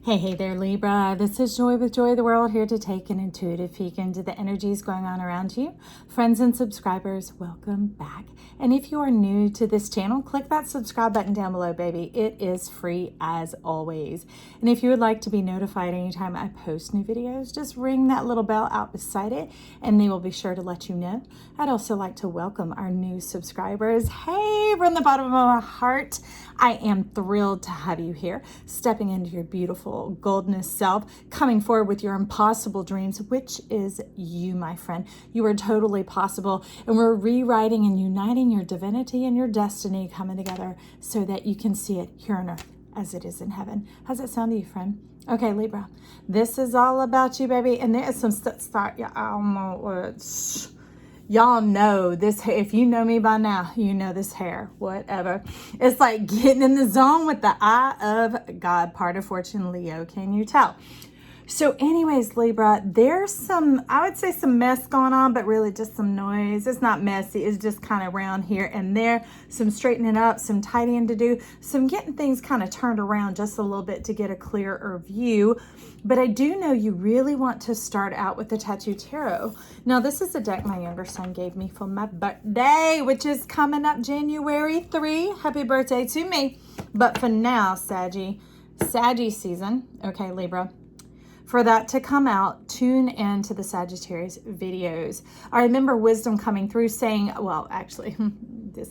Hey there, Libra. This is Joy with Joy of the World, here to take an intuitive peek into the energies going on around you. Friends and subscribers, welcome back. And if you are new to this channel, click that subscribe button down below, baby. It is free as always. And if you would like to be notified anytime I post new videos, just ring that little bell out beside it and they will be sure to let you know. I'd also like to welcome our new subscribers. Hey, from the bottom of my heart, I am thrilled to have you here, stepping into your beautiful goldness self, coming forward with your impossible dreams, which is you, my friend. You are totally possible, and we're rewriting and uniting your divinity and your destiny coming together so that you can see it here on earth as it is in heaven. How's it sound to you, friend? Okay, Libra, this is all about you, baby, and there is some stuff. Y'all know this. If you know me by now, you know this hair, whatever. It's like getting in the zone with the eye of God, part of Fortune Leo. Can you tell? So anyways, Libra, there's some, I would say some mess going on, but really just some noise. It's not messy. It's just kind of around here and there, some straightening up, some tidying to do, some getting things kind of turned around just a little bit to get a clearer view. But I do know you really want to start out with the Tattoo Tarot. Now, this is a deck my younger son gave me for my birthday, which is coming up January 3. Happy birthday to me. But for now, Saggy season, okay, Libra, for that to come out, tune in to the Sagittarius videos. I remember wisdom coming through saying, well, actually, this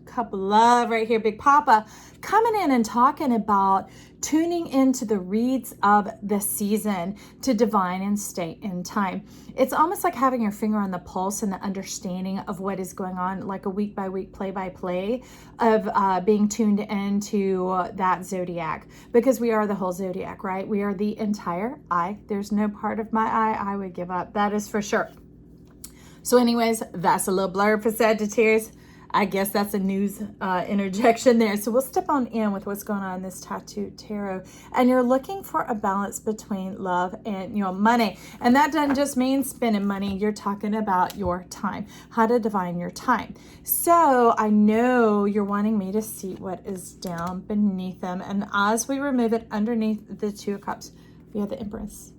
cup of love right here, Big Papa, coming in and talking about tuning into the reads of the season to divine and state in time. It's almost like having your finger on the pulse and the understanding of what is going on, like a week by week, play by play of being tuned into that zodiac, because we are the whole zodiac, right? We are the entire I. There's no part of my I would give up. That is for sure. So anyways, that's a little blurb for Sagittarius. I guess that's a news interjection there. So we'll step on in with what's going on in this Tattoo Tarot. And you're looking for a balance between love and your money. And that doesn't just mean spending money. You're talking about your time, how to divine your time. So I know you're wanting me to see what is down beneath them. And as we remove it underneath the Two of Cups, we have the Empress.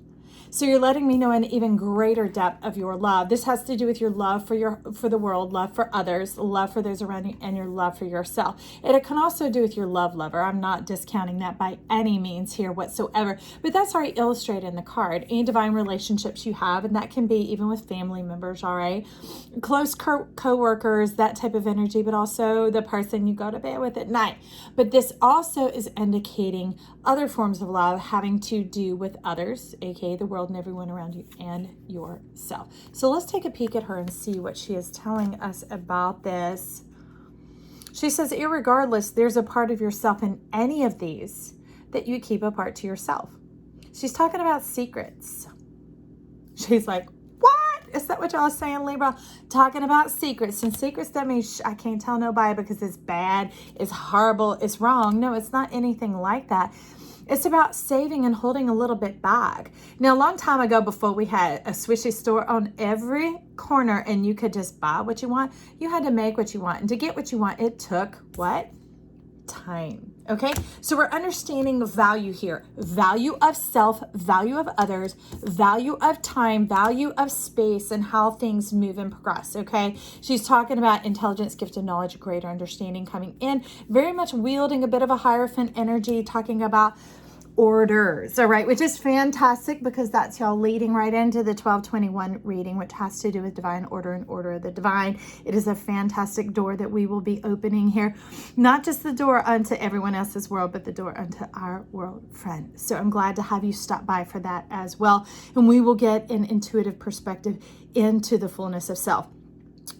So you're letting me know an even greater depth of your love. This has to do with your love for the world, love for others, love for those around you, and your love for yourself. And it can also do with your love lover. I'm not discounting that by any means here whatsoever, but that's already illustrated in the card. Any divine relationships you have, and that can be even with family members, all right? Close co-workers, that type of energy, but also the person you go to bed with at night. But this also is indicating other forms of love having to do with others, aka the world and everyone around you and yourself. So let's take a peek at her and see what she is telling us about this. She says, irregardless, there's a part of yourself in any of these that you keep a part to yourself. She's talking about secrets. She's like, what? Is that what y'all saying, Libra? Talking about secrets. And secrets, that means I can't tell nobody because it's bad, it's horrible, it's wrong. No, it's not anything like that. It's about saving and holding a little bit back. Now, a long time ago, before we had a swishy store on every corner and you could just buy what you want, you had to make what you want. And to get what you want, it took what? Time. Okay, so we're understanding the value here. Value of self, value of others, value of time, value of space, and how things move and progress. Okay, she's talking about intelligence, gift, and knowledge, greater understanding coming in, very much wielding a bit of a Hierophant energy, talking about orders, all right, which is fantastic because that's y'all leading right into the 1221 reading, which has to do with divine order and order of the divine. It is a fantastic door that we will be opening here, not just the door unto everyone else's world, but the door unto our world, friend. So I'm glad to have you stop by for that as well, and we will get an intuitive perspective into the fullness of self.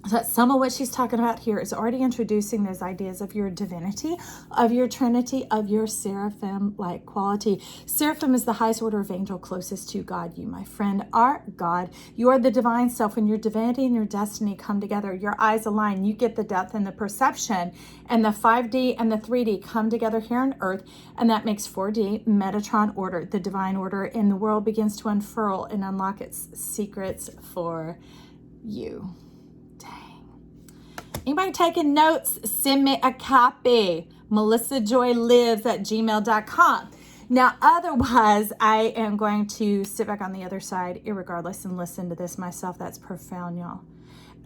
So some of what she's talking about here is already introducing those ideas of your divinity, of your trinity, of your seraphim-like quality. Seraphim is the highest order of angel closest to God. You, my friend, are God. You are the divine self. When your divinity and your destiny come together, your eyes align, you get the depth and the perception, and the 5D and the 3D come together here on earth, and that makes 4D, Metatron order. The divine order in the world begins to unfurl and unlock its secrets for you. Anybody taking notes? Send me a copy. melissajoylives@gmail.com. Now, otherwise, I am going to sit back on the other side, irregardless, and listen to this myself. That's profound, y'all.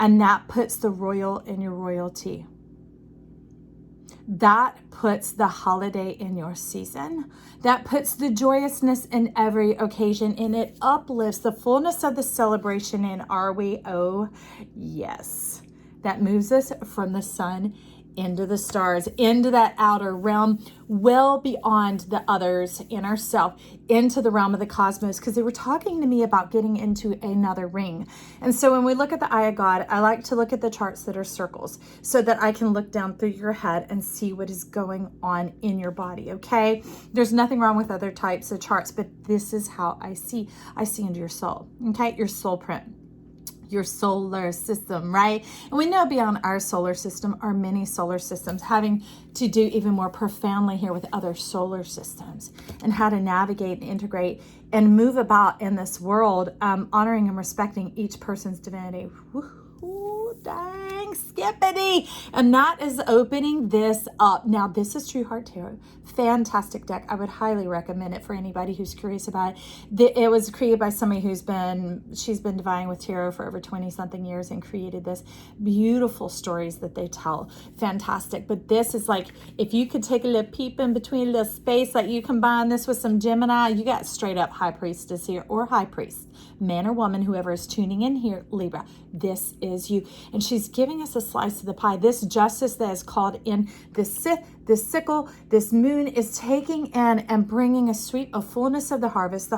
And that puts the royal in your royalty. That puts the holiday in your season. That puts the joyousness in every occasion, and it uplifts the fullness of the celebration in are we? Oh, yes. That moves us from the sun into the stars, into that outer realm, well beyond the others in ourself, into the realm of the cosmos, because they were talking to me about getting into another ring. And so when we look at the eye of God, I like to look at the charts that are circles so that I can look down through your head and see what is going on in your body, okay? There's nothing wrong with other types of charts, but this is how I see into your soul, okay? Your soul print. Your solar system, right? And we know beyond our solar system are many solar systems, having to do even more profoundly here with other solar systems and how to navigate and integrate and move about in this world, honoring and respecting each person's divinity. Woo-hoo, dang, skippity. And that is opening this up. Now, this is True Heart Tarot. Fantastic deck. I would highly recommend it for anybody who's curious about it. It was created by somebody she's been divining with tarot for over 20 something years and created this beautiful stories that they tell. Fantastic. But this is like, if you could take a little peep in between a little space, like you combine this with some Gemini, you got straight up high priestess here, or high priest, man or woman, whoever is tuning in here, Libra, this is you. And she's giving us a slice of the pie. This justice that is called in, this sickle, this moon is taking in and bringing a fullness of the harvest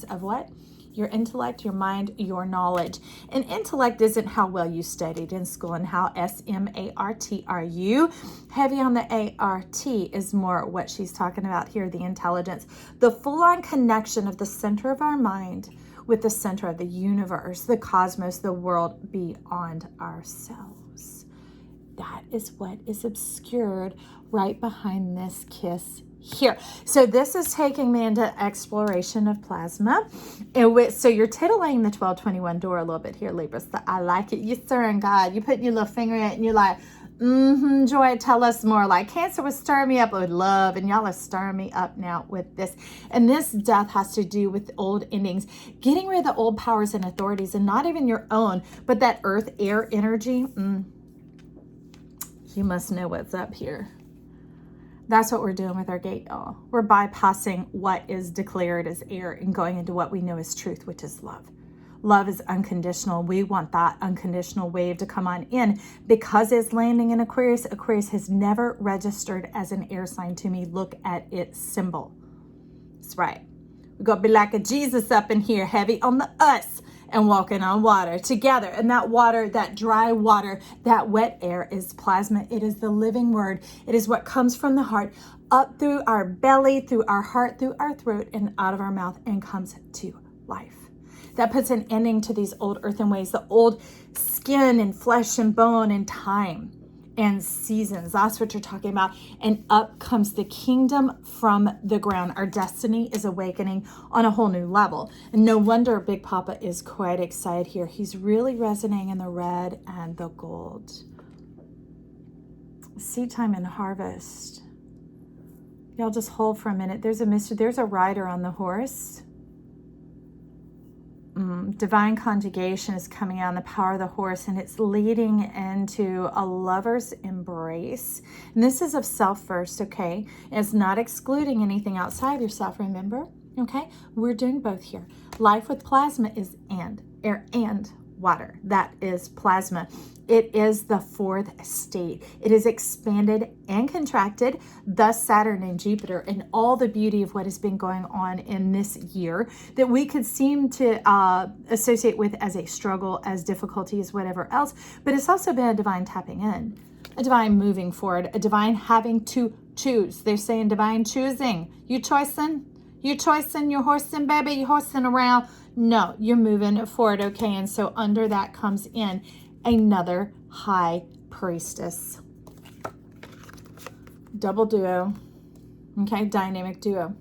of what? Your intellect, your mind, your knowledge. And intellect isn't how well you studied in school and how SMART are you. Heavy on the ART is more what she's talking about here, the intelligence. The full-on connection of the center of our mind with the center of the universe, the cosmos, the world beyond ourselves. That is what is obscured right behind this kiss here. So this is taking me into exploration of plasma. So you're titillating the 1221 door a little bit here, Libra. So I like it. You stirring God. You put your little finger in it and you're like, Joy, tell us more. Like Cancer was stirring me up with love, and y'all are stirring me up now with this. And this death has to do with old endings, getting rid of the old powers and authorities, and not even your own, but that earth air energy. You must know what's up here. That's what we're doing with our gate, y'all. We're bypassing what is declared as air and going into what we know is truth, which is love. Love is unconditional. We want that unconditional wave to come on in because it's landing in Aquarius. Aquarius has never registered as an air sign to me. Look at its symbol. That's right. We're going to be like a Jesus up in here, heavy on the us, and walking on water together. And that water, that dry water, that wet air is plasma. It is the living word. It is what comes from the heart up through our belly, through our heart, through our throat, and out of our mouth, and comes to life. That puts an ending to these old earthen ways, the old skin and flesh and bone and time and seasons. That's what you're talking about. And up comes the kingdom from the ground. Our destiny is awakening on a whole new level. And no wonder Big Papa is quite excited here. He's really resonating in the red and the gold. Seed time and harvest. Y'all just hold for a minute. There's a rider on the horse. Divine conjugation is coming out in the power of the horse, and it's leading into a lover's embrace. And this is of self first, okay? It's not excluding anything outside of yourself, remember? Okay? We're doing both here. Life with plasma is air and water. That is plasma. It is the fourth state. It is expanded and contracted, thus Saturn and Jupiter, and all the beauty of what has been going on in this year that we could seem to associate with as a struggle, as difficulty, as whatever else. But it's also been a divine tapping in, a divine moving forward, a divine having to choose. They're saying divine choosing. You choicing? You choicing? You're horsing, baby? You horsing around? No, you're moving forward, okay? And so under that comes in another high priestess. Double duo, okay? Dynamic duo.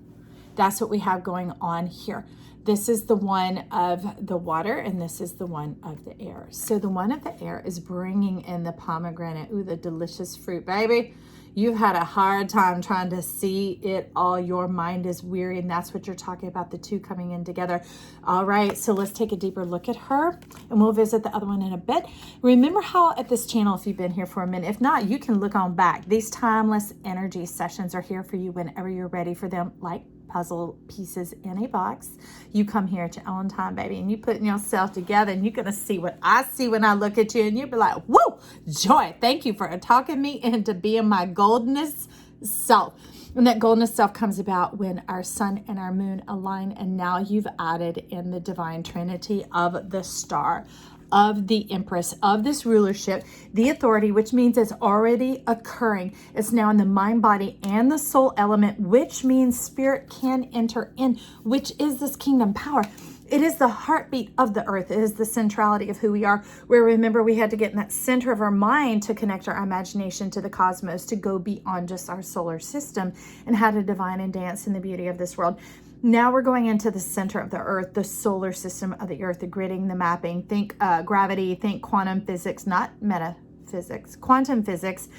That's what we have going on here. This is the one of the water, and this is the one of the air. So the one of the air is bringing in the pomegranate. Ooh, the delicious fruit, baby. You've had a hard time trying to see it all. Your mind is weary, and that's what you're talking about, the two coming in together. All right, so let's take a deeper look at her, and we'll visit the other one in a bit. Remember how at this channel, if you've been here for a minute, if not, you can look on back. These timeless energy sessions are here for you whenever you're ready for them, like puzzle pieces in a box. You come here at your own time, baby, and you putting yourself together, and you're going to see what I see when I look at you, and you'll be like, whoa, joy. Thank you for talking me into being my goldenest self. And that goldenest self comes about when our sun and our moon align, and now you've added in the divine trinity of the star, of the empress, of this rulership, the authority, which means it's already occurring. It's now in the mind, body, and the soul element, which means spirit can enter in, which is this kingdom power. It is the heartbeat of the earth. It is the centrality of who we are. Where remember, we had to get in that center of our mind to connect our imagination to the cosmos, to go beyond just our solar system, and how to divine and dance in the beauty of this world. Now we're going into the center of the earth, the solar system of the earth, the gridding, the mapping. Think gravity, think quantum physics, not metaphysics, quantum physics.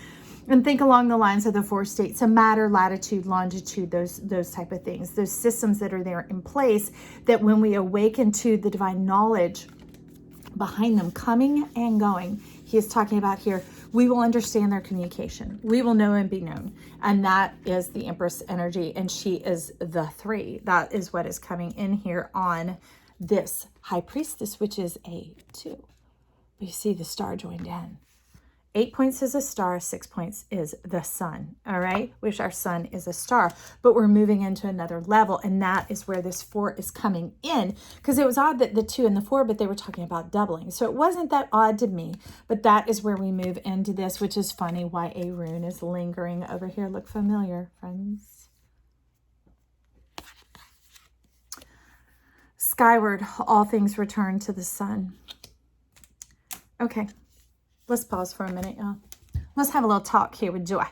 And think along the lines of the four states of matter, latitude, longitude, those type of things, those systems that are there in place, that when we awaken to the divine knowledge behind them, coming and going, he is talking about here, we will understand their communication. We will know and be known. And that is the Empress energy. And she is the 3. That is what is coming in here on this High Priestess, which is a 2. You see the star joined in. 8 points is a star, 6 points is the sun, all right? Which our sun is a star, but we're moving into another level, and that is where this 4 is coming in, because it was odd that the 2 and the 4, but they were talking about doubling. So it wasn't that odd to me, but that is where we move into this, which is funny why a rune is lingering over here. Look familiar, friends. Skyward, all things return to the sun. Okay. Let's pause for a minute, y'all. Let's have a little talk here with Joy.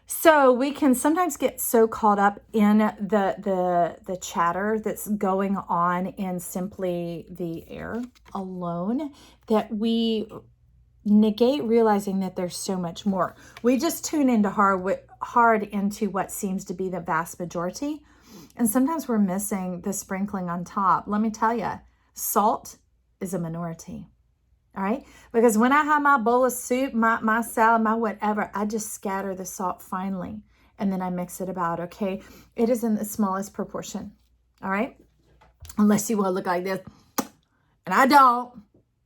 So we can sometimes get so caught up in the chatter that's going on in simply the air alone that we negate realizing that there's so much more. We just tune into hard into what seems to be the vast majority. And sometimes we're missing the sprinkling on top. Let me tell you, salt is a minority. All right, because when I have my bowl of soup, my salad, my whatever, I just scatter the salt finely, and then I mix it about, okay? It is in the smallest proportion, all right? Unless you want to look like this, and I don't,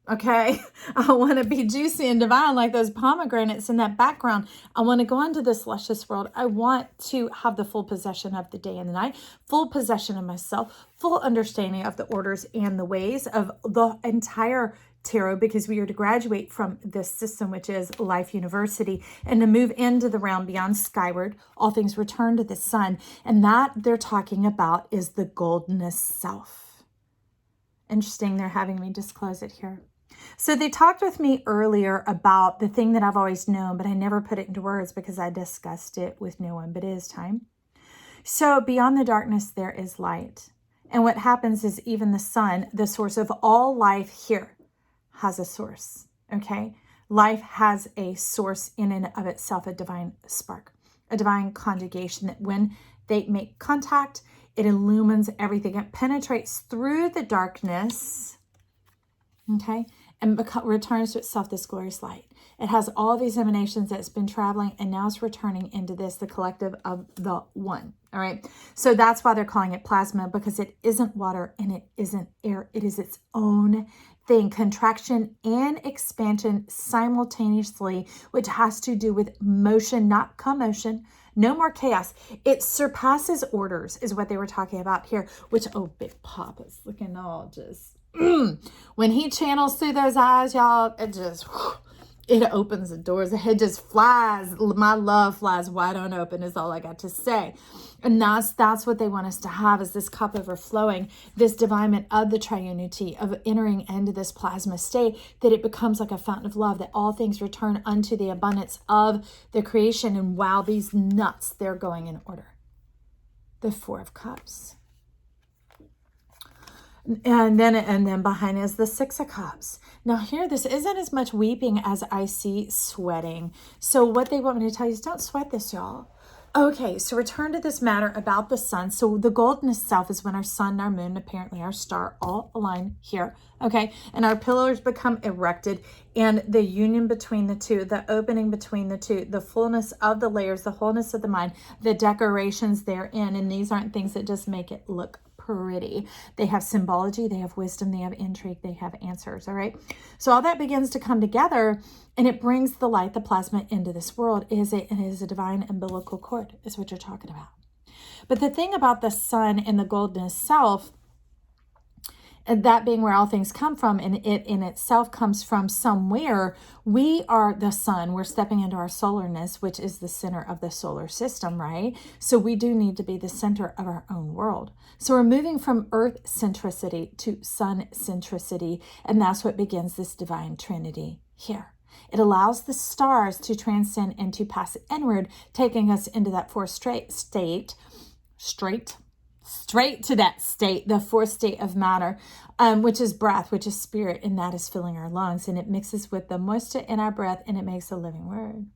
okay? I want to be juicy and divine like those pomegranates in that background. I want to go into this luscious world. I want to have the full possession of the day and the night, full possession of myself, full understanding of the orders and the ways of the entire tarot, because we are to graduate from this system, which is Life University, and to move into the realm beyond skyward. All things return to the sun. And that they're talking about is the goldenest self. Interesting. They're having me disclose it here. So they talked with me earlier about the thing that I've always known, but I never put it into words because I discussed it with no one, but it is time. So beyond the darkness, there is light. And what happens is even the sun, the source of all life here, has a source, okay? Life has a source in and of itself, a divine spark, a divine conjugation that when they make contact, it illumines everything. It penetrates through the darkness, okay, and returns to itself this glorious light. It has all these emanations that's been traveling, and now it's returning into this, the collective of the one, all right? So that's why they're calling it plasma, because it isn't water and it isn't air. It is its own thing, contraction and expansion simultaneously, which has to do with motion, not commotion. No more chaos. It surpasses orders is what they were talking about here, which, oh, Big Papa's looking all just, when he channels through those eyes, y'all, it just, it opens the doors. The head just flies. My love flies wide on open is all I got to say. And that's what they want us to have, is this cup overflowing, this divinement of the triunity, of entering into this plasma state, that it becomes like a fountain of love, that all things return unto the abundance of the creation. And wow, these nuts, they're going in order. The 4 of Cups. And then behind is the Six of Cups. Now here, this isn't as much weeping as I see sweating. So what they want me to tell you is don't sweat this, y'all. Okay, so return to this matter about the sun. So the golden self is when our sun, our moon, apparently our star all align here. Okay, and our pillars become erected, and the union between the two, the opening between the two, the fullness of the layers, the wholeness of the mind, the decorations therein. And these aren't things that just make it look pretty. They have symbology, they have wisdom, they have intrigue, they have answers. All right, so all that begins to come together, and it brings the light, the plasma, into this world. It is a divine umbilical cord, is what you're talking about. But the thing about the sun and the golden self, and that being where all things come from, and it in itself comes from somewhere, we are the sun. We're stepping into our solarness, which is the center of the solar system, right? So we do need to be the center of our own world. So we're moving from earth centricity to sun centricity, and that's what begins this divine trinity here. It allows the stars to transcend and to pass inward, taking us into that fourth straight to that state, the fourth state of matter, which is breath, which is spirit, and that is filling our lungs, and it mixes with the moisture in our breath, and it makes a living word.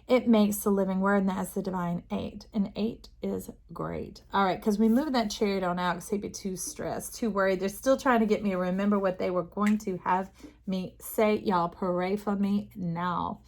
It makes the living word, and that's the divine 8, and 8 is great. All right, because we move that chariot on out because he'd be too stressed, too worried. They're still trying to get me to remember what they were going to have me say. Y'all pray for me now.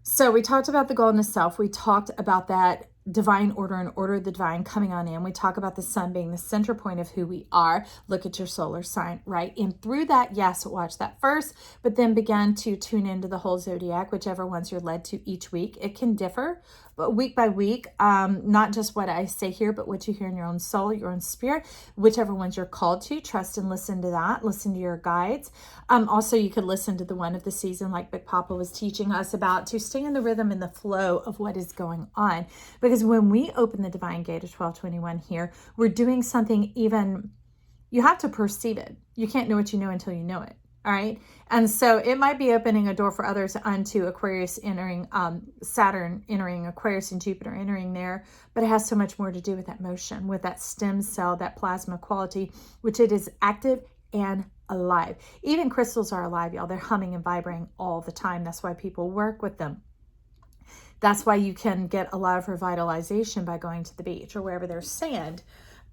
So we talked about the golden self. We talked about that divine order and order of the divine coming on in. We talk about the sun being the center point of who we are. Look at your solar sign, right? And through that, yes, watch that first, but then begin to tune into the whole zodiac, whichever ones you're led to each week. It can differ, but week by week, not just what I say here, but what you hear in your own soul, your own spirit, whichever ones you're called to. Trust and listen to that. Listen to your guides. Also, you could listen to the one of the season, like Big Papa was teaching us about, to stay in the rhythm and the flow of what is going on. Because when we open the divine gate of 1221 here, we're doing something even, you have to perceive it. You can't know what you know until you know it. All right. And so it might be opening a door for others unto Aquarius entering, Saturn entering Aquarius and Jupiter entering there. But it has so much more to do with that motion, with that stem cell, that plasma quality, which it is active and alive. Even crystals are alive, y'all. They're humming and vibrating all the time. That's why people work with them. That's why you can get a lot of revitalization by going to the beach or wherever there's sand.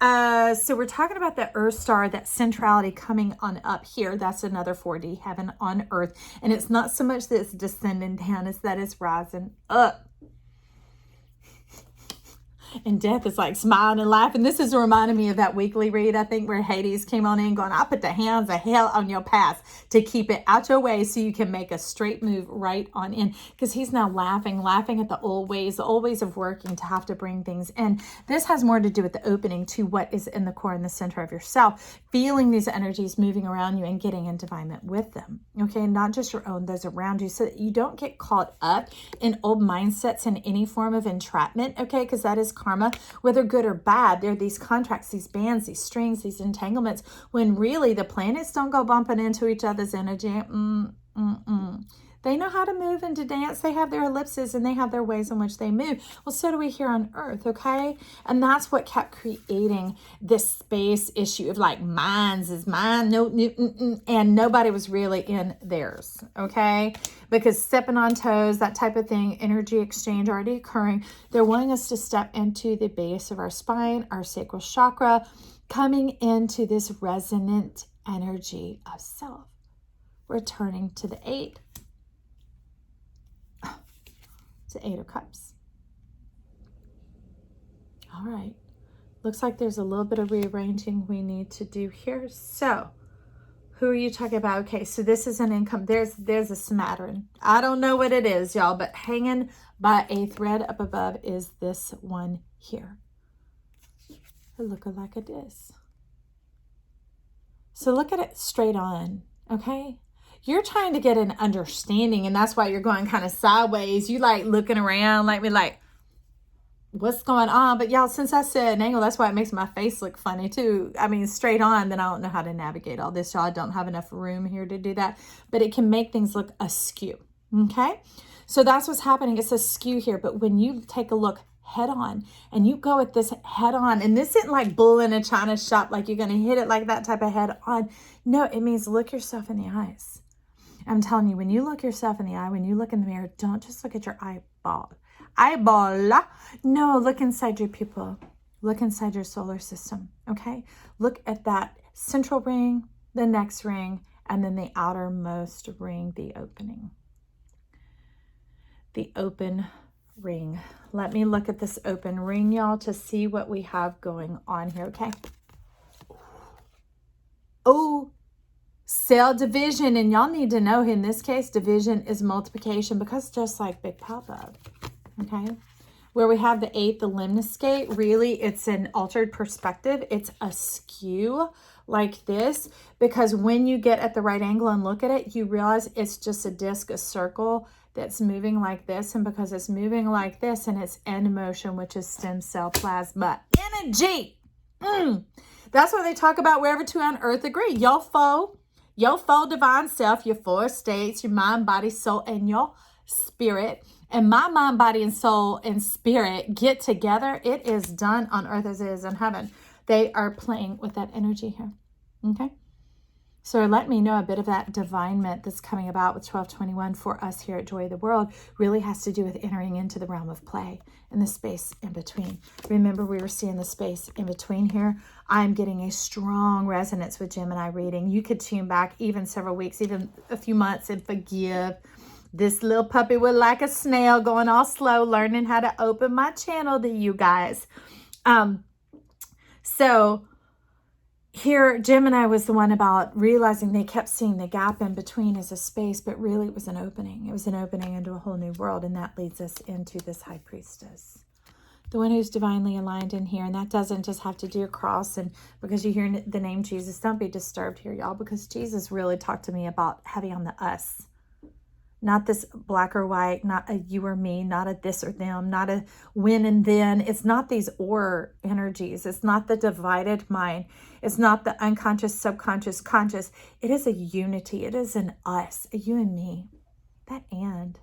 So we're talking about the Earth star, that centrality coming on up here. That's another 4D, heaven on earth. And it's not so much that it's descending down, it's that it's rising up. And death is like smiling and laughing. This is reminding me of that weekly read, I think, where Hades came on in going, I put the hounds of hell on your path to keep it out your way so you can make a straight move right on in. Because he's now laughing at the old ways of working to have to bring things in. This has more to do with the opening to what is in the core and the center of yourself, feeling these energies moving around you and getting into alignment with them. Okay, not just your own, those around you, so that you don't get caught up in old mindsets and any form of entrapment. Okay, because that is karma, whether good or bad. There are these contracts, these bands, these strings, these entanglements, when really the planets don't go bumping into each other's energy. They know how to move and to dance. They have their ellipses and they have their ways in which they move. Well, so do we here on Earth, okay? And that's what kept creating this space issue of like, mine's is mine, no, and nobody was really in theirs, okay? Because stepping on toes, that type of thing, energy exchange already occurring. They're wanting us to step into the base of our spine, our sacral chakra, coming into this resonant energy of self. Returning to the 8. The 8 of Cups. All right. Looks like there's a little bit of rearranging we need to do here. So, who are you talking about? Okay, so this is an income. There's a smattering. I don't know what it is, y'all, but hanging by a thread up above is this one here. It looking like it is. So look at it straight on, okay? You're trying to get an understanding, and that's why you're going kind of sideways. You like looking around like me, like, what's going on? But y'all, since I said an angle, that's why it makes my face look funny too. I mean, straight on, then I don't know how to navigate all this, y'all. I don't have enough room here to do that, but it can make things look askew, okay? So that's what's happening. It's askew here, but when you take a look head on, and you go at this head on. And this isn't like bull in a china shop, like you're going to hit it like that type of head on. No, it means look yourself in the eyes. I'm telling you, when you look yourself in the eye, when you look in the mirror, don't just look at your eyeball. No, look inside your pupil. Look inside your solar system, okay? Look at that central ring, the next ring, and then the outermost ring, the opening. The open ring. Let me look at this open ring, y'all, to see what we have going on here, okay? Oh, cell division. And y'all need to know, in this case, division is multiplication, because just like Big Papa, okay? Where we have the 8th, the lemniscate, really it's an altered perspective. It's askew like this, because when you get at the right angle and look at it, you realize it's just a disc, a circle that's moving like this. And because it's moving like this and it's in motion, which is stem cell plasma energy. That's what they talk about wherever two on earth agree. Your foe divine self, your 4 states, your mind, body, soul, and your spirit. And my mind, body, and soul and spirit get together. It is done on earth as it is in heaven. They are playing with that energy here. Okay? So let me know a bit of that divinement that's coming about with 1221 for us here at Joy of the World really has to do with entering into the realm of play and the space in between. Remember, we were seeing the space in between here. I'm getting a strong resonance with Gemini reading. You could tune back even several weeks, even a few months, and forgive this little puppy with like a snail going all slow, learning how to open my channel to you guys. So here, Gemini was the one about realizing they kept seeing the gap in between as a space, but really it was an opening. It was an opening into a whole new world, and that leads us into this high priestess, the one who's divinely aligned in here. And that doesn't just have to do a cross. And because you hear the name Jesus, don't be disturbed here, y'all, because Jesus really talked to me about heavy on the us. Not this black or white, not a you or me, not a this or them, not a when and then. It's not these or energies. It's not the divided mind. It's not the unconscious, subconscious, conscious. It is a unity. It is an us, a you and me. That and.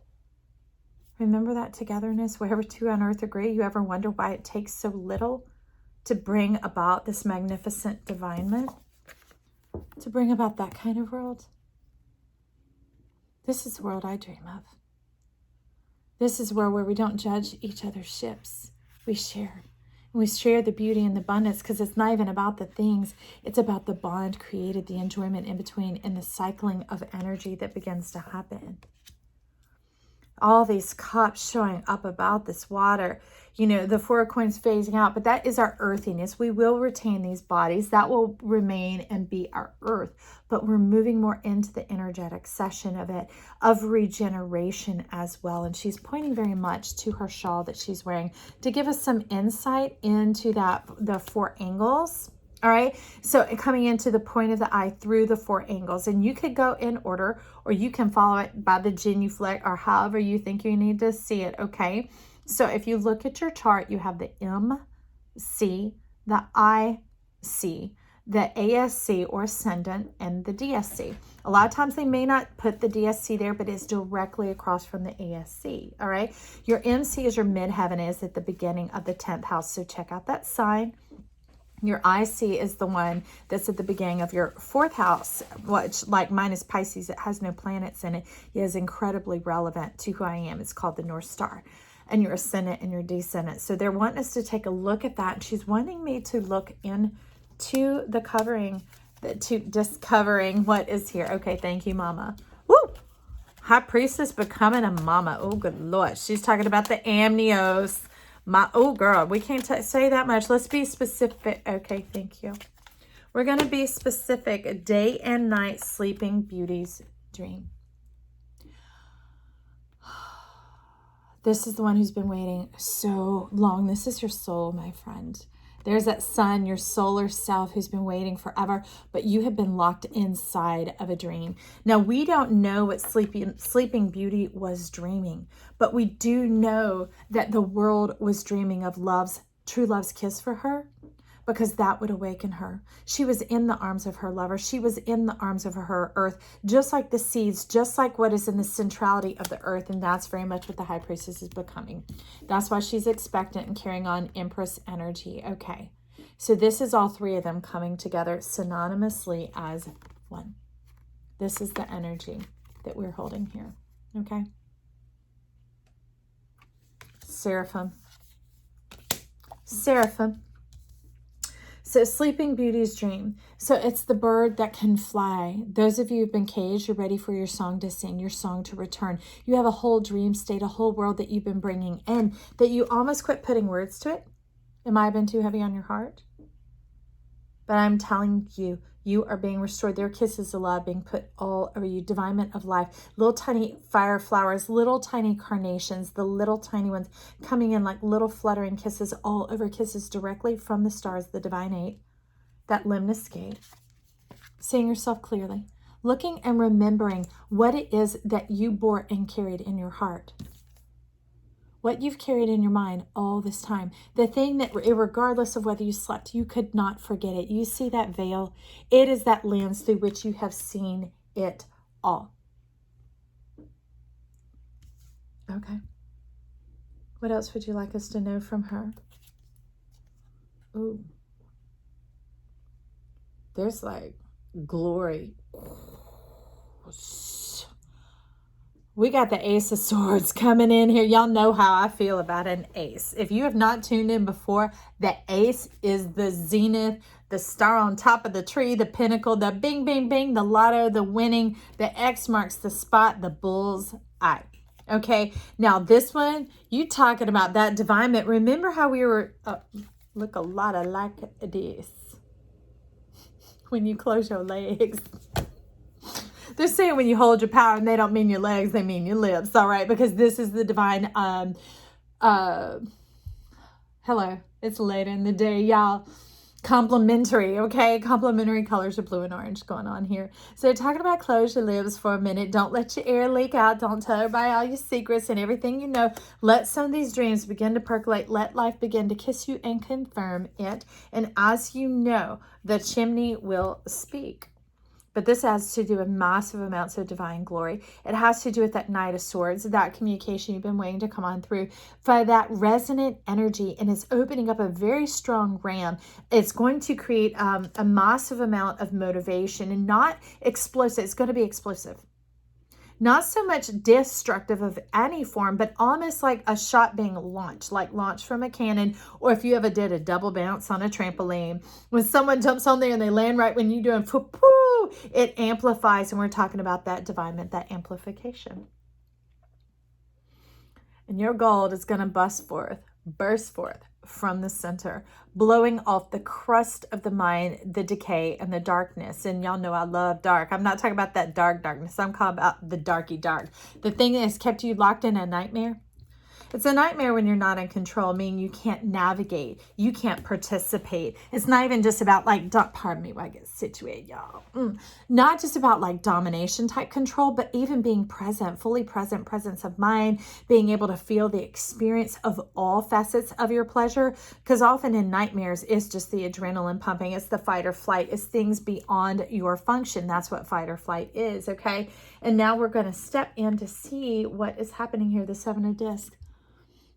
Remember that togetherness, wherever two on earth agree. You ever wonder why it takes so little to bring about this magnificent divinement? To bring about that kind of world? This is the world I dream of. This is where we don't judge each other's ships. We share. And we share the beauty and the abundance, because it's not even about the things. It's about the bond created, the enjoyment in between, and the cycling of energy that begins to happen. All these cups showing up about this water. You know, the 4 of coins phasing out, but that is our earthiness. We will retain these bodies. That will remain and be our earth. But we're moving more into the energetic session of it, of regeneration as well. And she's pointing very much to her shawl that she's wearing to give us some insight into that, the 4 angles. All right, so coming into the point of the eye through the 4 angles, and you could go in order, or you can follow it by the genuflect, or however you think you need to see it, okay? So if you look at your chart, you have the MC, the IC, the ASC or ascendant, and the DSC. A lot of times they may not put the DSC there, but it's directly across from the ASC, all right? Your MC is your midheaven, is at the beginning of the 10th house, so check out that sign. Your IC is the one that's at the beginning of your 4th house, which, like mine is Pisces, it has no planets in it. It is incredibly relevant to who I am. It's called the North Star, and your ascendant and your descendant. So they're wanting us to take a look at that. And she's wanting me to look into the covering, to discovering what is here. Okay, thank you, Mama. Woo! High Priestess becoming a mama. Oh, good Lord. She's talking about the amnios. Oh, girl, we can't say that much. Let's be specific. Okay, thank you. We're going to be specific. Day and night sleeping beauty's dream. This is the one who's been waiting so long. This is your soul, my friend. There's that sun, your solar self, who's been waiting forever, but you have been locked inside of a dream. Now, we don't know what Sleeping Beauty was dreaming, but we do know that the world was dreaming of true love's kiss for her, because that would awaken her. She was in the arms of her lover. She was in the arms of her earth, just like the seeds, just like what is in the centrality of the earth. And that's very much what the high priestess is becoming. That's why she's expectant and carrying on Empress energy. Okay. So this is all three of them coming together synonymously as one. This is the energy that we're holding here. Okay. Seraphim. Seraphim. So Sleeping Beauty's dream. So it's the bird that can fly. Those of you who've been caged, you're ready for your song to sing, your song to return. You have a whole dream state, a whole world that you've been bringing in, that you almost quit putting words to it. It might have been too heavy on your heart. But I'm telling you, you are being restored. There are kisses of love being put all over you. Divinement of life. Little tiny fire flowers, little tiny carnations, the little tiny ones coming in like little fluttering kisses all over, kisses directly from the stars, the divine eight. That limnus gate. Seeing yourself clearly. Looking and remembering what it is that you bore and carried in your heart. What you've carried in your mind all this time. The thing that, regardless of whether you slept, you could not forget it. You see that veil? It is that lens through which you have seen it all. Okay. What else would you like us to know from her? Ooh. There's like glory. We got the Ace of Swords coming in here. Y'all know how I feel about an ace. If you have not tuned in before, the ace is the zenith, the star on top of the tree, the pinnacle, the bing, bing, bing, the lotto, the winning, the X marks the spot, the bull's eye. Okay, now this one, you talking about that divinement. Remember how we were, look a lot of like this when you close your legs. They're saying when you hold your power, and they don't mean your legs, they mean your lips, all right? Because this is the divine, hello, it's later in the day, y'all. Complementary, okay? Complementary colors of blue and orange going on here. So talking about close your lips for a minute. Don't let your air leak out. Don't tell everybody all your secrets and everything you know. Let some of these dreams begin to percolate. Let life begin to kiss you and confirm it. And as you know, the chimney will speak. But this has to do with massive amounts of divine glory. It has to do with that Knight of Swords, that communication you've been waiting to come on through, for that resonant energy, and it's opening up a very strong ram. It's going to create a massive amount of motivation, and not explosive. It's going to be explosive. Not so much destructive of any form, but almost like a shot being launched, like launched from a cannon, or if you ever did a double bounce on a trampoline, when someone jumps on there and they land right when you're doing poo-poo, it amplifies, and we're talking about that divinement, that amplification. And your gold is going to burst forth from the center, blowing off the crust of the mind, the decay, and the darkness. And y'all know I love dark. I'm not talking about that darkness. I'm talking about the darky dark. The thing that has kept you locked in a nightmare. It's a nightmare when you're not in control, meaning you can't navigate, you can't participate. It's not even just about like, pardon me while I get situated, y'all. Not just about like domination type control, but even being present, fully present, presence of mind, being able to feel the experience of all facets of your pleasure. Because often in nightmares, it's just the adrenaline pumping. It's the fight or flight. It's things beyond your function. That's what fight or flight is, okay? And now we're going to step in to see what is happening here, the Seven of Discs.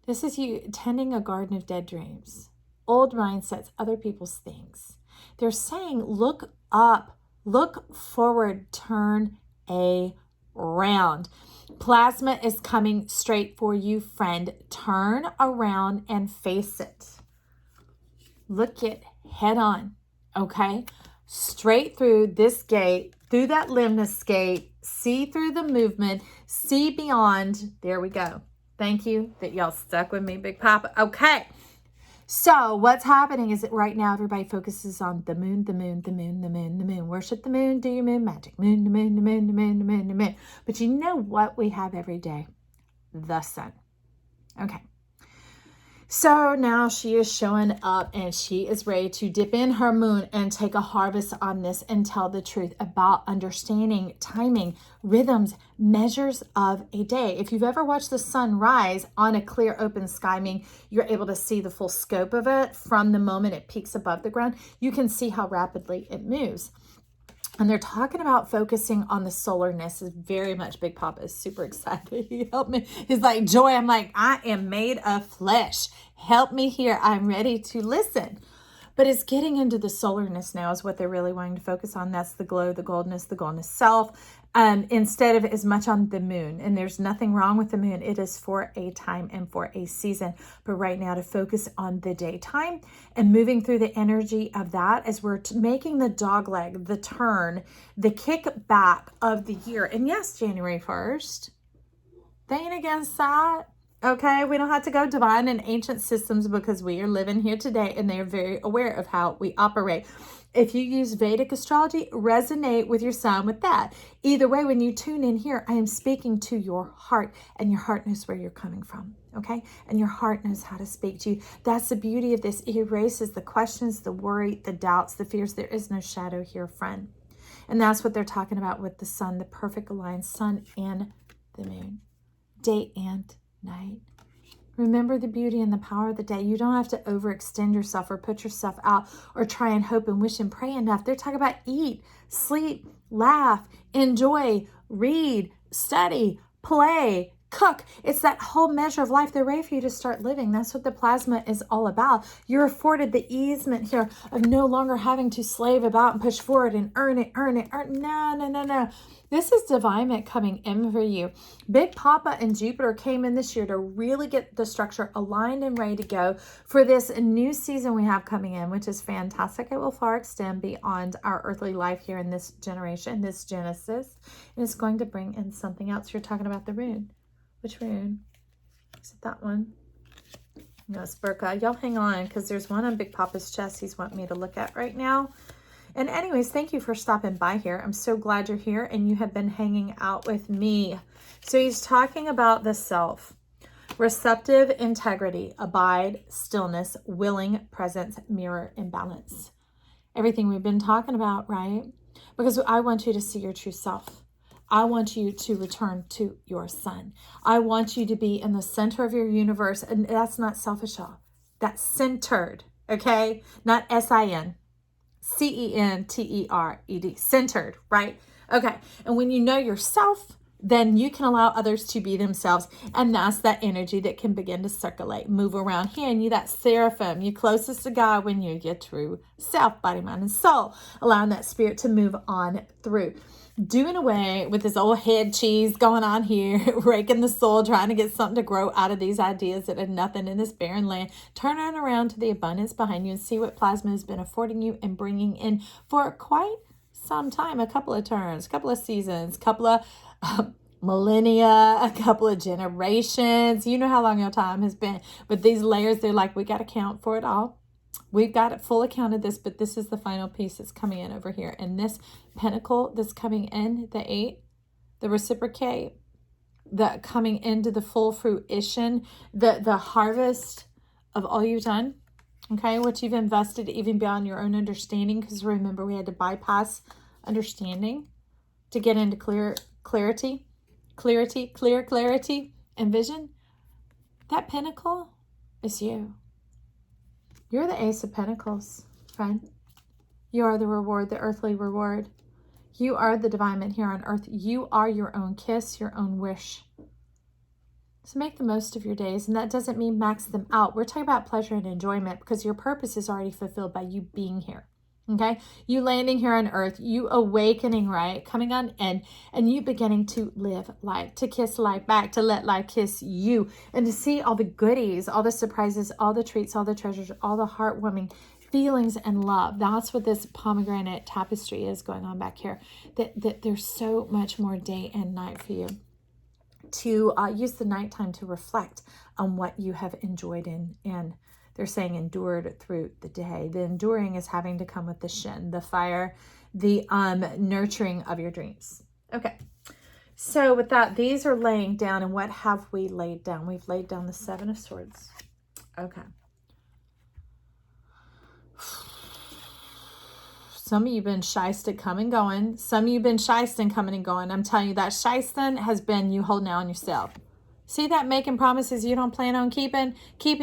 This is you tending a garden of dead dreams, old mindsets, other people's things. They're saying, look up, look forward, turn around. Plasma is coming straight for you, friend. Turn around and face it. Look it head on, okay? Straight through this gate, through that limnus gate, see through the movement, see beyond. There we go. Thank you that y'all stuck with me, Big Papa. Okay. So what's happening is that right now everybody focuses on the moon, the moon, the moon, the moon, the moon. Worship the moon, do your moon magic. Moon, the moon, the moon, the moon, the moon, the moon. But you know what we have every day? The sun. Okay. So now she is showing up and she is ready to dip in her moon and take a harvest on this and tell the truth about understanding timing, rhythms, measures of a day. If you've ever watched the sun rise on a clear open sky, meaning you're able to see the full scope of it from the moment it peaks above the ground, you can see how rapidly it moves. And they're talking about focusing on the solarness. Is very much Big Papa is super excited. He helped me. He's like, Joy, I'm like, I am made of flesh. Help me here. I'm ready to listen. But it's getting into the solarness now is what they're really wanting to focus on. That's the glow, the golden self, instead of as much on the moon. And there's nothing wrong with the moon. It is for a time and for a season. But right now to focus on the daytime and moving through the energy of that as we're making the dog leg, the turn, the kick back of the year. And yes, January 1st, they ain't against that. Okay, we don't have to go divine and ancient systems because we are living here today and they are very aware of how we operate. If you use Vedic astrology, resonate with your sign with that. Either way, when you tune in here, I am speaking to your heart and your heart knows where you're coming from. Okay, and your heart knows how to speak to you. That's the beauty of this. It erases the questions, the worry, the doubts, the fears. There is no shadow here, friend. And that's what they're talking about with the sun, the perfect alliance, sun and the moon, day and night. Remember the beauty and the power of the day. You don't have to overextend yourself or put yourself out or try and hope and wish and pray enough. They're talking about eat, sleep, laugh, enjoy, read, study, play, cook. It's that whole measure of life. They're ready for you to start living. That's what the plasma is all about. You're afforded the easement here of no longer having to slave about and push forward and earn it. No. This is divinement coming in for you. Big Papa and Jupiter came in this year to really get the structure aligned and ready to go for this new season we have coming in, which is fantastic. It will far extend beyond our earthly life here in this generation, this Genesis. And it's going to bring in something else. You're talking about the rune. Which rune? Is it that one? No, it's Burka. Y'all hang on because there's one on Big Papa's chest he's wanting me to look at right now. And anyways, thank you for stopping by here. I'm so glad you're here and you have been hanging out with me. So he's talking about the self. Receptive integrity, abide, stillness, willing, presence, mirror, and balance. Everything we've been talking about, right? Because I want you to see your true self. I want you to return to your sun. I want you to be in the center of your universe. And that's not selfish, y'all. That's centered, okay? Not S-I-N. C-E-N-T-E-R-E-D, centered, right? Okay, and when you know yourself, then you can allow others to be themselves, and that's that energy that can begin to circulate, move around here, and you that seraphim, you closest to God when you're your true self, body, mind, and soul, allowing that spirit to move on through. Doing away with this old head cheese going on here, raking the soil, trying to get something to grow out of these ideas that are nothing in this barren land. Turn on around to the abundance behind you and see what plasma has been affording you and bringing in for quite some time, a couple of turns, a couple of seasons, a couple of millennia, a couple of generations. You know how long your time has been. But these layers, they're like, we got to count for it all. We've got a full account of this, but this is the final piece that's coming in over here. And this pentacle that's coming in, the 8, the reciprocate, the coming into the full fruition, the harvest of all you've done, okay? What you've invested even beyond your own understanding, because remember, we had to bypass understanding to get into clarity, and vision. That pentacle is you. You're the Ace of Pentacles, friend. You are the reward, the earthly reward. You are the divinement here on earth. You are your own kiss, your own wish. So make the most of your days. And that doesn't mean max them out. We're talking about pleasure and enjoyment because your purpose is already fulfilled by you being here. Okay, you landing here on earth, you awakening, right? Coming on in and you beginning to live life, to kiss life back, to let life kiss you, and to see all the goodies, all the surprises, all the treats, all the treasures, all the heartwarming feelings and love. That's what this pomegranate tapestry is going on back here. That there's so much more day and night for you to use the nighttime to reflect on what you have enjoyed and they're saying endured through the day. The enduring is having to come with the shin, the fire, the nurturing of your dreams. Okay. So with that, these are laying down. And what have we laid down? We've laid down the 7 of Swords. Okay. Some of you have been shysted coming and going. Some of you have been shysting coming and going. I'm telling you, that shysting has been you holding out on yourself. See that making promises you don't plan on keeping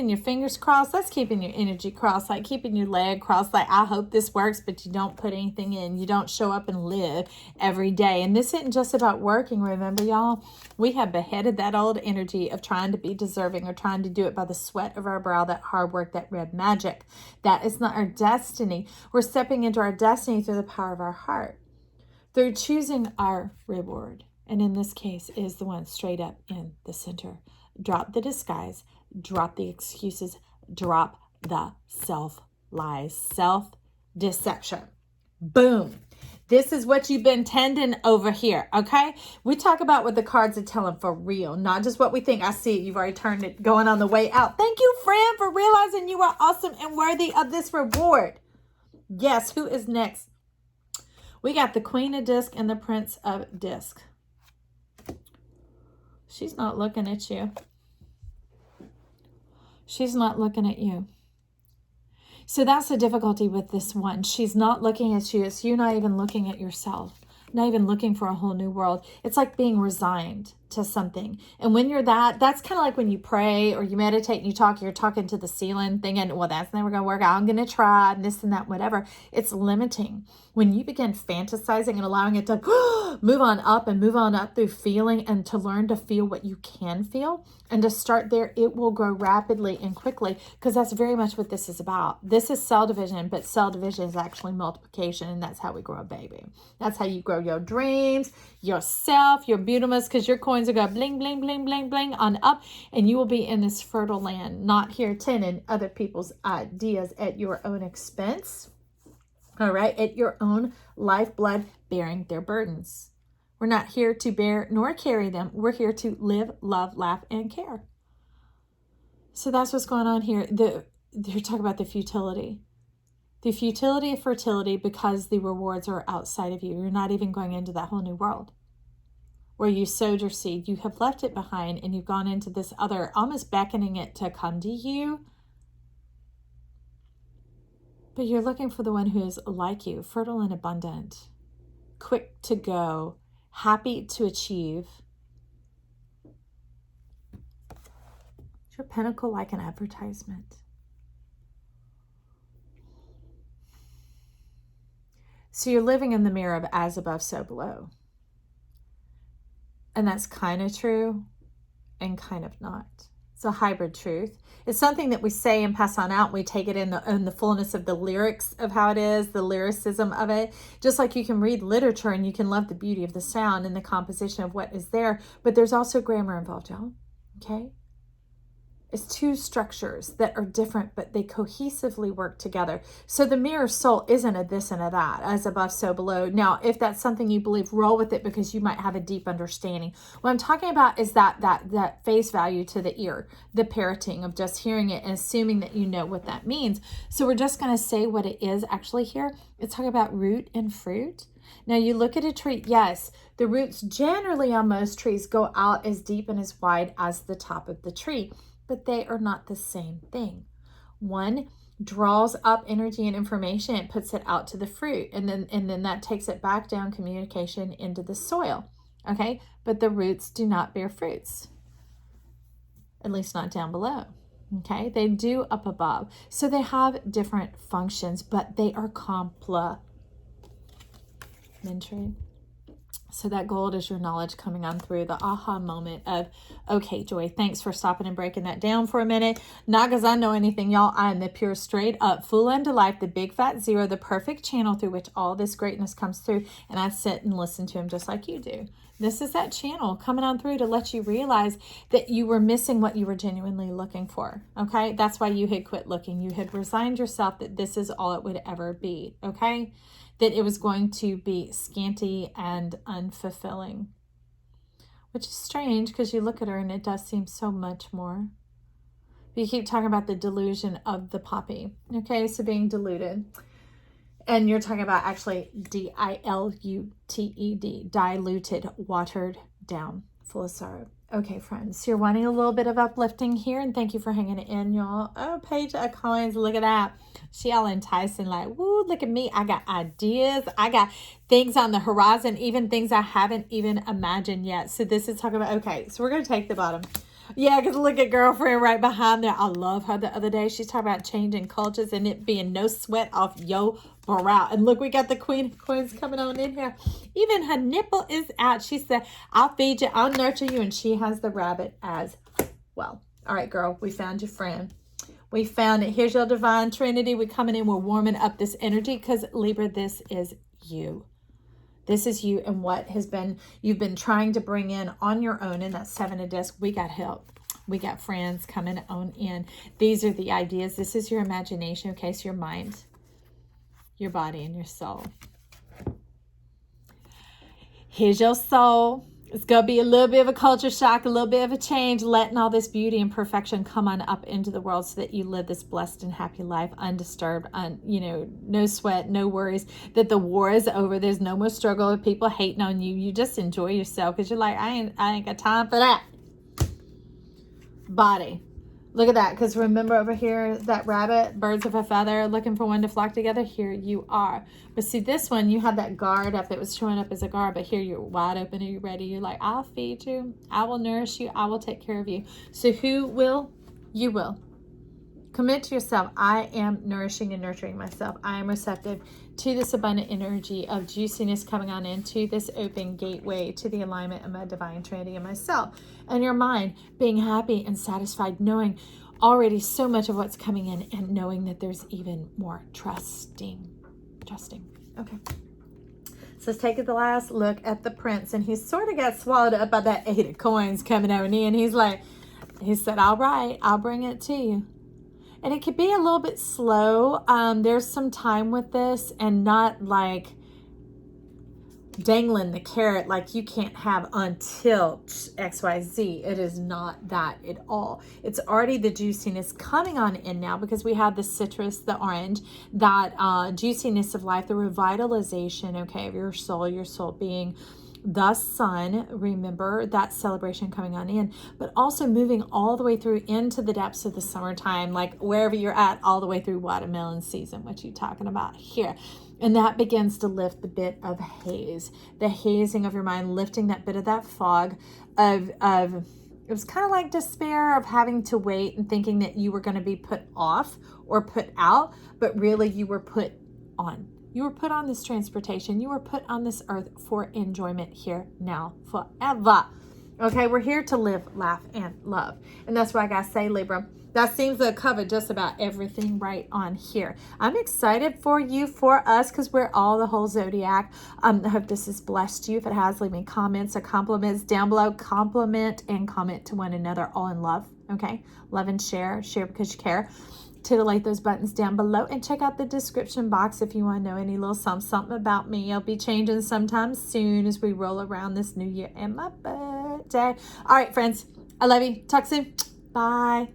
your fingers crossed? That's keeping your energy crossed, like keeping your leg crossed, like I hope this works, but you don't put anything in. You don't show up and live every day. And this isn't just about working, remember, y'all? We have beheaded that old energy of trying to be deserving or trying to do it by the sweat of our brow, that hard work, that red magic. That is not our destiny. We're stepping into our destiny through the power of our heart, through choosing our reward. And in this case is the one straight up in the center. Drop the disguise, drop the excuses, drop the self-lies, self-deception. Boom. This is what you've been tending over here, okay? We talk about what the cards are telling for real, not just what we think. I see it. You've already turned it, going on the way out. Thank you, friend, for realizing you are awesome and worthy of this reward. Yes, who is next? We got the Queen of Disc and the Prince of Disc. She's not looking at you. She's not looking at you. So that's the difficulty with this one. She's not looking at you. It's you not even looking at yourself. Not even looking for a whole new world. It's like being resigned to something. And when you're that's kind of like when you pray or you meditate and you're talking to the ceiling thinking, well, that's never going to work. I'm going to try and this and that, whatever. It's limiting. When you begin fantasizing and allowing it to move on up and move on up through feeling, and to learn to feel what you can feel and to start there, it will grow rapidly and quickly, because that's very much what this is about. This is cell division, but cell division is actually multiplication, and that's how we grow a baby. That's how you grow your dreams, yourself, your beautifulness, because your coins are going bling, bling, bling, bling, bling on up, and you will be in this fertile land, not here tending other people's ideas at your own expense. All right, at your own lifeblood, bearing their burdens. We're not here to bear nor carry them. We're here to live, love, laugh, and care. So that's what's going on here. You're talking about the futility. The futility of fertility, because the rewards are outside of you. You're not even going into that whole new world where you sowed your seed. You have left it behind and you've gone into this other, almost beckoning it to come to you. But you're looking for the one who is like you, fertile and abundant, quick to go, happy to achieve. Is your pentacle like an advertisement? So you're living in the mirror of as above, so below. And that's kind of true and kind of not. It's a hybrid truth. It's something that we say and pass on out. We take it in the fullness of the lyrics of how it is, the lyricism of it. Just like you can read literature and you can love the beauty of the sound and the composition of what is there. But there's also grammar involved, y'all. Okay? It's two structures that are different, but they cohesively work together. So the mirror soul isn't a this and a that, as above, so below. Now, if that's something you believe, roll with it, because you might have a deep understanding. What I'm talking about is that face value to the ear, the parroting of just hearing it and assuming that you know what that means. So we're just going to say what it is actually here. It's talking about root and fruit. Now you look at a tree, yes, the roots generally on most trees go out as deep and as wide as the top of the tree. But they are not the same thing. One draws up energy and information and puts it out to the fruit, and then that takes it back down communication into the soil. Okay, but the roots do not bear fruits, at least not down below. Okay, they do up above. So they have different functions, but they are complementary. So that gold is your knowledge coming on through, the aha moment of, okay, Joy, thanks for stopping and breaking that down for a minute. Not because I know anything, y'all. I am the pure, straight up, full unto life, the big fat zero, the perfect channel through which all this greatness comes through. And I sit and listen to him just like you do. This is that channel coming on through to let you realize that you were missing what you were genuinely looking for. Okay, that's why you had quit looking. You had resigned yourself that this is all it would ever be. Okay, that it was going to be scanty and unfulfilling, which is strange because you look at her and it does seem so much more. But you keep talking about the delusion of the poppy. Okay, so being deluded. And you're talking about actually diluted, diluted, watered down, full of sorrow. Okay, friends, you're wanting a little bit of uplifting here, and thank you for hanging in, y'all. Oh, Page of Coins, look at that. She all enticing, like, woo, look at me. I got ideas. I got things on the horizon, even things I haven't even imagined yet. So this is talking about, okay, so we're going to take the bottom. Yeah, because look at girlfriend right behind there. I love her the other day. She's talking about changing cultures and it being no sweat off yo brow. And look, we got the Queen of Coins coming on in here. Even her nipple is out. She said, I'll feed you, I'll nurture you. And she has the rabbit as well. All right, girl, we found your friend. We found it. Here's your divine trinity. We're coming in. We're warming up this energy because, Libra, this is you. This is you and what has been, you've been trying to bring in on your own. And that Seven of Discs, we got help. We got friends coming on in. These are the ideas. This is your imagination, okay? So your mind, your body, and your soul. Here's your soul. It's going to be a little bit of a culture shock, a little bit of a change, letting all this beauty and perfection come on up into the world so that you live this blessed and happy life, undisturbed, no sweat, no worries, that the war is over. There's no more struggle of people hating on you. You just enjoy yourself because you're like, I ain't got time for that. Body. Look at that, because remember over here, that rabbit, birds of a feather, looking for one to flock together. Here you are. But see, this one, you had that guard up that was showing up as a guard, but here you're wide open. Are you ready? You're like, I'll feed you. I will nourish you. I will take care of you. So who will? You will. Commit to yourself. I am nourishing and nurturing myself. I am receptive to this abundant energy of juiciness coming on into this open gateway to the alignment of my divine trinity and myself. And your mind being happy and satisfied, knowing already so much of what's coming in and knowing that there's even more trusting. Okay. So let's take the last look at the prince. And he sort of got swallowed up by that 8 of coins coming over in. He said, all right, I'll bring it to you. And it could be a little bit slow. There's some time with this and not like dangling the carrot like you can't have until XYZ. It is not that at all. It's already the juiciness coming on in now because we have the citrus, the orange, that juiciness of life, the revitalization, okay, of your soul being the sun. Remember that celebration coming on in, but also moving all the way through into the depths of the summertime, like wherever you're at, all the way through watermelon season, what you talking about here. And that begins to lift the bit of haze, the hazing of your mind, lifting that bit of that fog of it was kind of like despair of having to wait and thinking that you were going to be put off or put out, but really you were put on. You were put on this transportation. You were put on this earth for enjoyment here, now, forever. Okay, we're here to live, laugh, and love. And that's why I gotta say, Libra, that seems to cover just about everything right on here. I'm excited for you, for us, because we're all the whole zodiac. I hope this has blessed you. If it has, leave me comments or compliments down below. Compliment and comment to one another, all in love. Okay, love and share. Share because you care. Titillate those buttons down below and check out the description box if you want to know any little something about me. I'll be changing sometime soon as we roll around this new year and my birthday. All right, friends, I love you. Talk soon. Bye.